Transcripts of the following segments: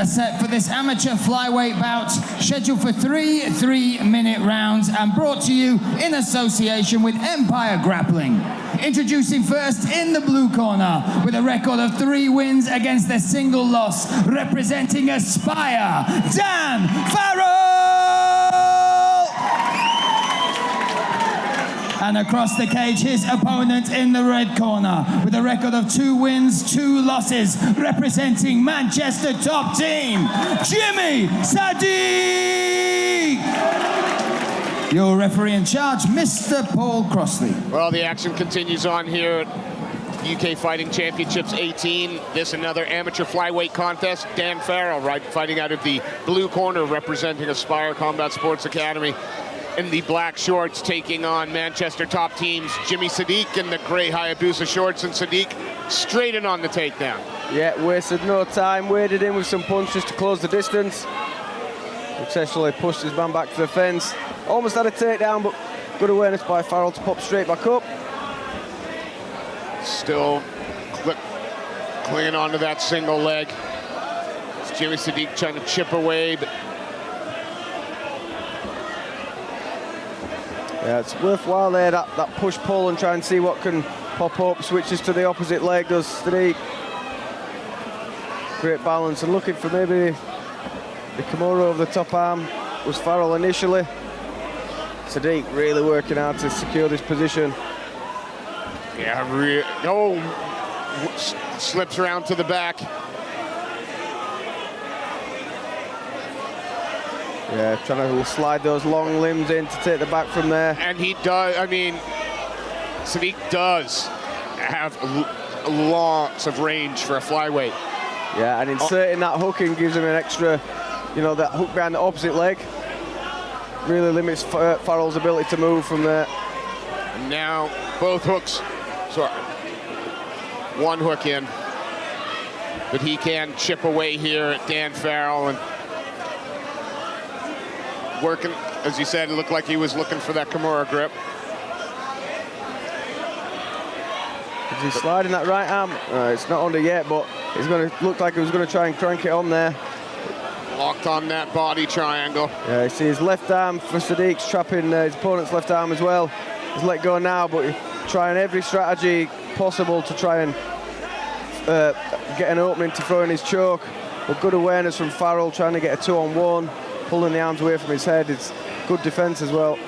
set for this amateur flyweight bout, scheduled for 3 3-minute rounds and brought to you in association with Empire Grappling. Introducing first in the blue corner, with a record of 3 wins against a single loss, representing Aspire, Dan Farrell! And across the cage, his opponent in the red corner, with a record of 2 wins, 2 losses, representing Manchester top team, Jimmy Saddique! Your referee in charge, Mr. Paul Crossley. Well, the action continues on here at UK Fighting Championships 18. This another amateur flyweight contest. Dan Farrell, fighting out of the blue corner, representing Aspire Combat Sports Academy. In the black shorts, taking on Manchester top teams, Jimmy Saddique in the grey Hayabusa shorts, and Saddique straight in on the takedown. Yeah, wasted no time, waded in with some punches to close the distance. Successfully pushed his man back to the fence. Almost had a takedown, but good awareness by Farrell to pop straight back up. Still clinging onto that single leg. It's Jimmy Saddique trying to chip away, but yeah, it's worthwhile there, that push-pull, and try and see what can pop up. Switches to the opposite leg, does Saddique. Great balance, and looking for maybe the Kimura over the top arm was Farrell initially. Saddique really working hard to secure this position. Yeah, slips around to the back. Yeah, trying to slide those long limbs in to take the back from there. And he does, I mean, Saddique does have lots of range for a flyweight. Yeah, and inserting that hook in gives him an extra, that hook behind the opposite leg really limits Farrell's ability to move from there. And now both hooks, one hook in, but he can chip away here at Dan Farrell, and working, as you said, it looked like he was looking for that Kimura grip. Is he sliding that right arm? It's not under yet, but it's going to look like he was going to try and crank it on there. Locked on that body triangle. Yeah, you see his left arm for Saddique's trapping his opponent's left arm as well. He's let go now, but trying every strategy possible to try and get an opening to throw in his choke. But good awareness from Farrell, trying to get a 2-on-1. Pulling the arms away from his head. It's good defense as well.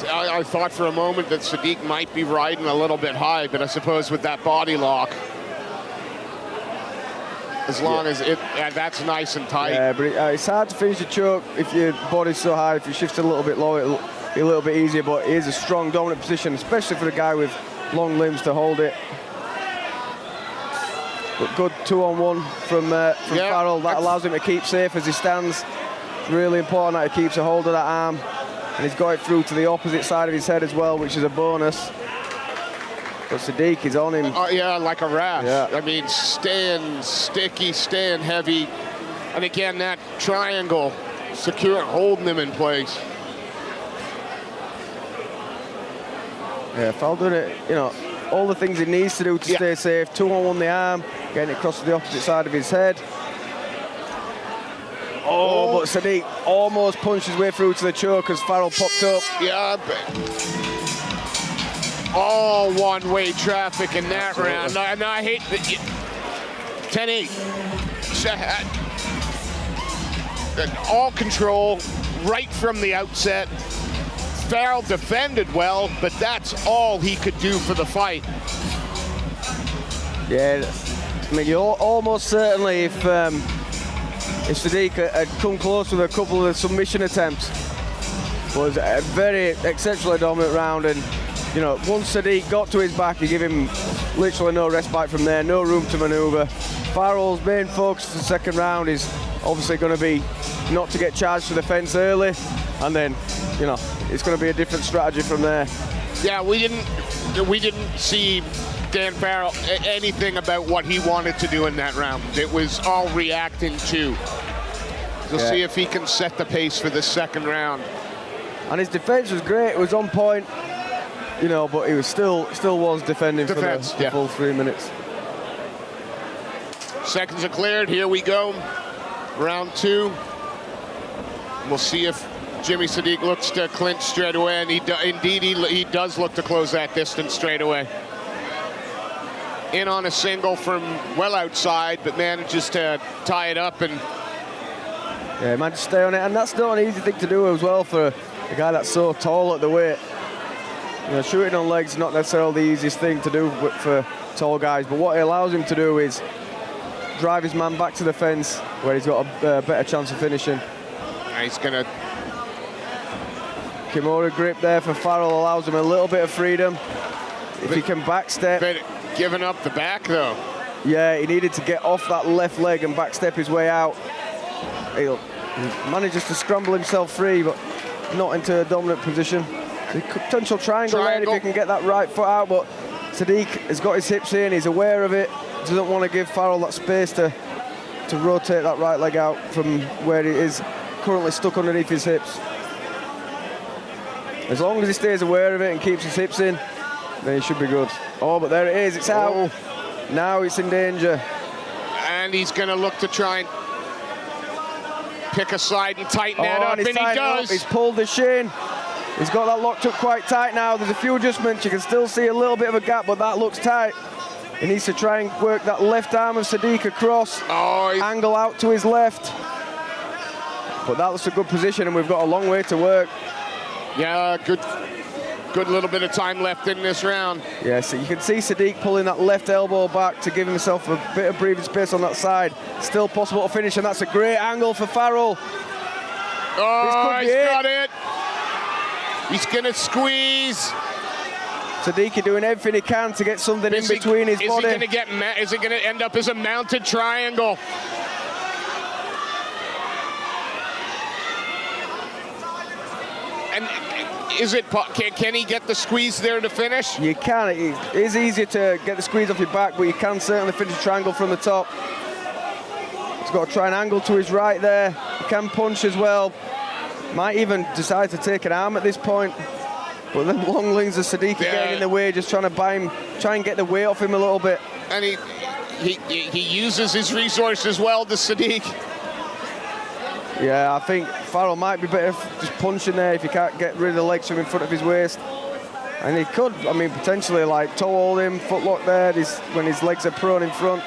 I thought for a moment that Saddique might be riding a little bit high, but I suppose with that body lock, as long as that's nice and tight. Yeah, but it's hard to finish a choke if your body's so high. If you shift a little bit low, it'll be a little bit easier, but it is a strong, dominant position, especially for a guy with long limbs to hold it. But good 2-on-1 from Farrell. That allows him to keep safe as he stands. Really important that he keeps a hold of that arm, and he's got it through to the opposite side of his head as well, which is a bonus. But Saddique is on him. Yeah, like a rash. Yeah. I mean, staying sticky, staying heavy, and again that triangle, secure, holding him in place. Yeah, Farrell doing it. All the things he needs to do to stay safe. 2-on-1 the arm, getting it across to the opposite side of his head. Oh, but Saddique almost punched his way through to the choke as Farrell popped up. Yeah, all one-way traffic in that round. And I hate that 10-8. All control right from the outset. Farrell defended well, but that's all he could do for the fight. Yeah, I mean, you're almost certainly if Saddique had come close with a couple of the submission attempts, was a very exceptionally dominant round, and once Saddique got to his back, you give him literally no respite from there, no room to manoeuvre. Farrell's main focus for the second round is obviously going to be not to get charged to the fence early, and then it's going to be a different strategy from there. Yeah, we didn't see Dan Farrell anything about what he wanted to do in that round. It was all reacting to. We'll see if he can set the pace for the second round. And his defense was great. It was on point, but he was still was defending for the full 3 minutes. Seconds are cleared. Here we go. round 2. We'll see if Jimmy Saddique looks to clinch straight away, and he does look to close that distance straight away. In on a single from well outside, but manages to tie it up. And yeah, managed to stay on it, and that's not an easy thing to do as well for a guy that's so tall at the weight. You know, shooting on legs is not necessarily the easiest thing to do for tall guys, but what it allows him to do is drive his man back to the fence where he's got a better chance of finishing. He's gonna Kimura grip there for Farrell allows him a little bit of freedom. If he can backstep. But giving up the back though. Yeah, he needed to get off that left leg and backstep his way out. He manages to scramble himself free, but not into a dominant position. The potential triangle there if he can get that right foot out, but Saddique has got his hips in, he's aware of it, doesn't want to give Farrell that space to rotate that right leg out from where it is currently stuck underneath his hips. As long as he stays aware of it and keeps his hips in, then he should be good. Oh, but there it is, it's out. Now it's in danger. And he's gonna look to try and pick a side and tighten that up, and he does. He's pulled the shin. He's got that locked up quite tight now. There's a few adjustments. You can still see a little bit of a gap, but that looks tight. He needs to try and work that left arm of Saddique across. Angle out to his left. But that looks a good position, and we've got a long way to work. Yeah, good little bit of time left in this round. Yeah, so you can see Saddique pulling that left elbow back to give himself a bit of breathing space on that side. Still possible to finish, and that's a great angle for Farrell. Oh, he's got it. He's gonna squeeze. Saddique doing everything he can to get something in between his body. Is it gonna end up as a mounted triangle? And can he get the squeeze there to finish? You can. It is easier to get the squeeze off your back, but you can certainly finish a triangle from the top. He's got to try an angle to his right there. He can punch as well. Might even decide to take an arm at this point. But then long links of Saddique getting in the way, just trying to try and get the weight off him a little bit. And he uses his resources well, to Saddique. Yeah, I think Farrell might be better just punching there if he can't get rid of the legs from in front of his waist. And he could, I mean, potentially like toe hold him, footlock there when his legs are prone in front.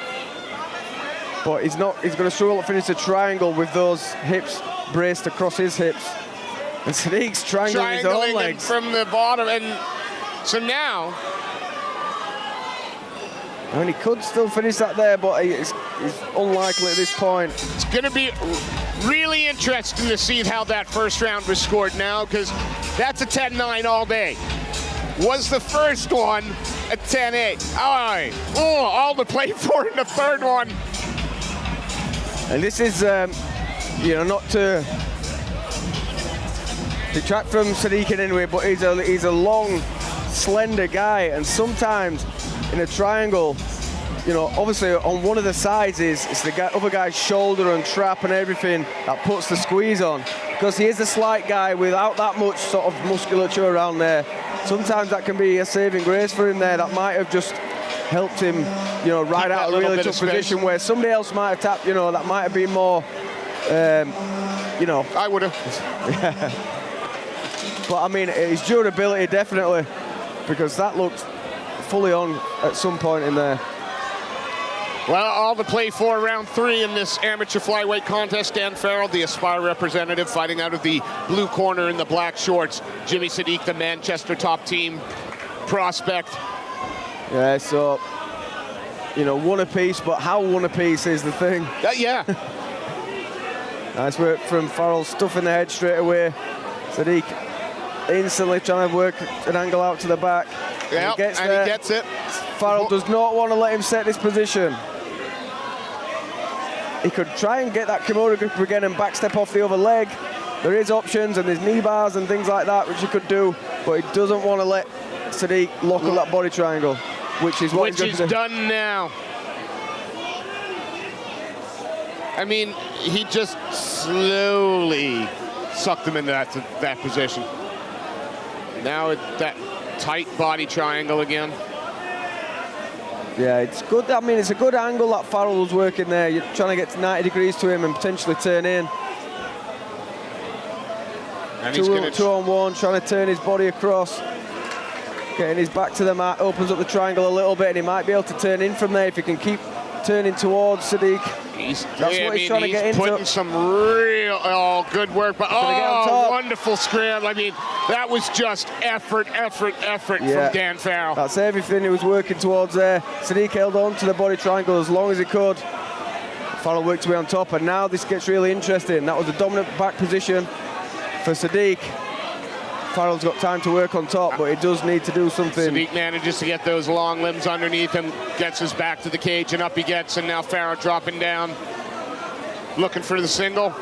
But he's going to struggle to finish the triangle with those hips braced across his hips. And Saddique's triangling his own legs. From the bottom, and so now... I mean, he could still finish that there, but he's unlikely at this point. It's going to be really interesting to see how that first round was scored now, because that's a 10-9 all day. Was the first one a 10-8? All to play for in the third one. And this is, you know, not to detract from Saddique in any way, but he's a long, slender guy, and sometimes in a triangle, you know, obviously on one of the sides it's the other guy's shoulder and trap and everything that puts the squeeze on. Because he is a slight guy without that much sort of musculature around there. Sometimes that can be a saving grace for him there. That might have just helped him, you know, ride out a really tough position where somebody else might have tapped, you know, that might have been more, you know. I would have. Yeah. But I mean, his durability definitely, because that looked fully on at some point in there. Well, all to play for round 3 in this amateur flyweight contest. Dan Farrell, the Aspire representative, fighting out of the blue corner in the black shorts. Jimmy Saddique, the Manchester top team prospect. Yeah, so, you know, one apiece, but how one apiece is the thing. Yeah. Nice work from Farrell, stuffing the head straight away. Saddique instantly trying to work an angle out to the back. Yeah, he gets and he gets it. Farrell does not want to let him set this position. He could try and get that Kimura grip again and backstep off the other leg. There is options, and there's knee bars and things like that, which he could do, but he doesn't want to let Saddique lock up that body triangle, which is what he's going to do. Which is done now. I mean, he just slowly sucked him into that position. Now that tight body triangle again. Yeah, it's good. I mean, it's a good angle that Farrell was working there. You're trying to get to 90 degrees to him and potentially turn in. And two on one, trying to turn his body across. Getting his back to the mat, opens up the triangle a little bit, and he might be able to turn in from there if he can keep turning towards Saddique. That's what he's trying to get into. He's putting some real good work, but wonderful scramble. I mean, that was just effort from Dan Farrell. That's everything he was working towards there. Saddique held on to the body triangle as long as he could. Farrell worked away on top, and now this gets really interesting. That was a dominant back position for Saddique. Farrell's got time to work on top, but he does need to do something. Saddique manages to get those long limbs underneath him, gets his back to the cage, and up he gets, and now Farrell dropping down, looking for the single.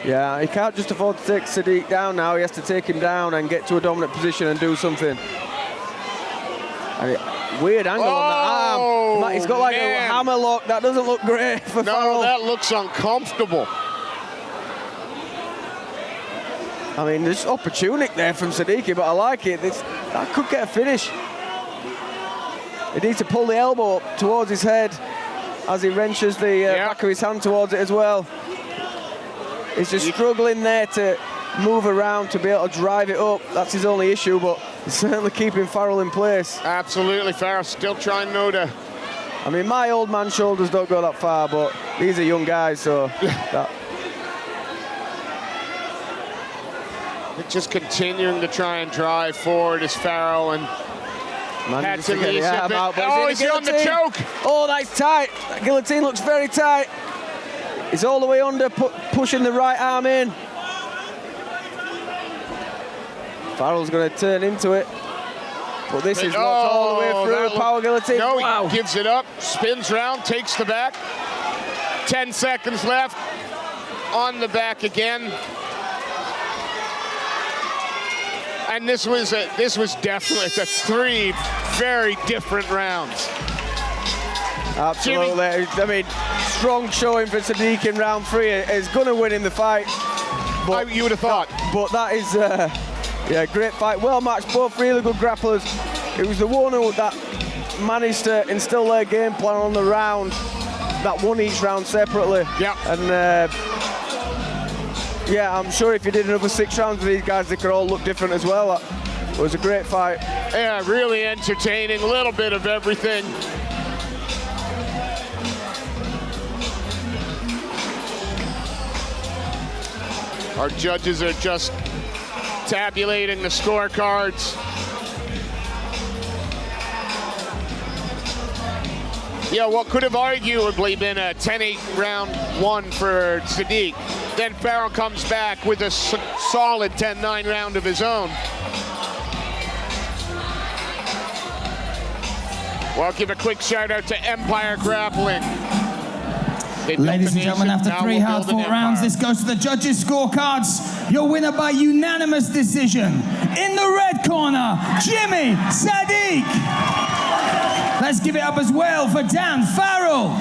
Yeah, he can't just afford to take Saddique down now. He has to take him down and get to a dominant position and do something. And weird angle on the arm. He's got like a hammer lock. That doesn't look great for Farrell. No, that looks uncomfortable. I mean, there's opportunity there from Saddique, but I like it. That could get a finish. He needs to pull the elbow up towards his head as he wrenches the back of his hand towards it as well. He's just struggling there to move around to be able to drive it up. That's his only issue, but he's certainly keeping Farrell in place. Absolutely, Farrell still trying to... I mean, my old man shoulders don't go that far, but these are young guys, so... Just continuing to try and drive forward as Farrell and had to leave him out. He's on the choke. Oh, that's tight. That guillotine looks very tight. He's all the way under, pushing the right arm in. Farrell's going to turn into it. But this is what's all the way through. Power guillotine. No, he gives it up, spins round, takes the back. 10 seconds left. On the back again. And this was definitely three very different rounds. Absolutely. I mean, strong showing for Saddique in round 3. Is going to win in the fight. But you would have thought. But that is, great fight. Well matched, both really good grapplers. It was the one that managed to instill their game plan on the round, that won each round separately. Yeah. And I'm sure if you did another 6 rounds with these guys, they could all look different as well. It was a great fight. Yeah, really entertaining, a little bit of everything. Our judges are just tabulating the scorecards. Yeah, what could have arguably been a 10-8 round 1 for Saddique. Then Farrell comes back with a solid 10-9 round of his own. Well, I'll give a quick shout out to Empire Grappling. Ladies and gentlemen, after 3 hard-fought rounds, this goes to the judges' scorecards. Your winner by unanimous decision. In the red corner, Jimmy Saddique. Let's give it up as well for Dan Farrell.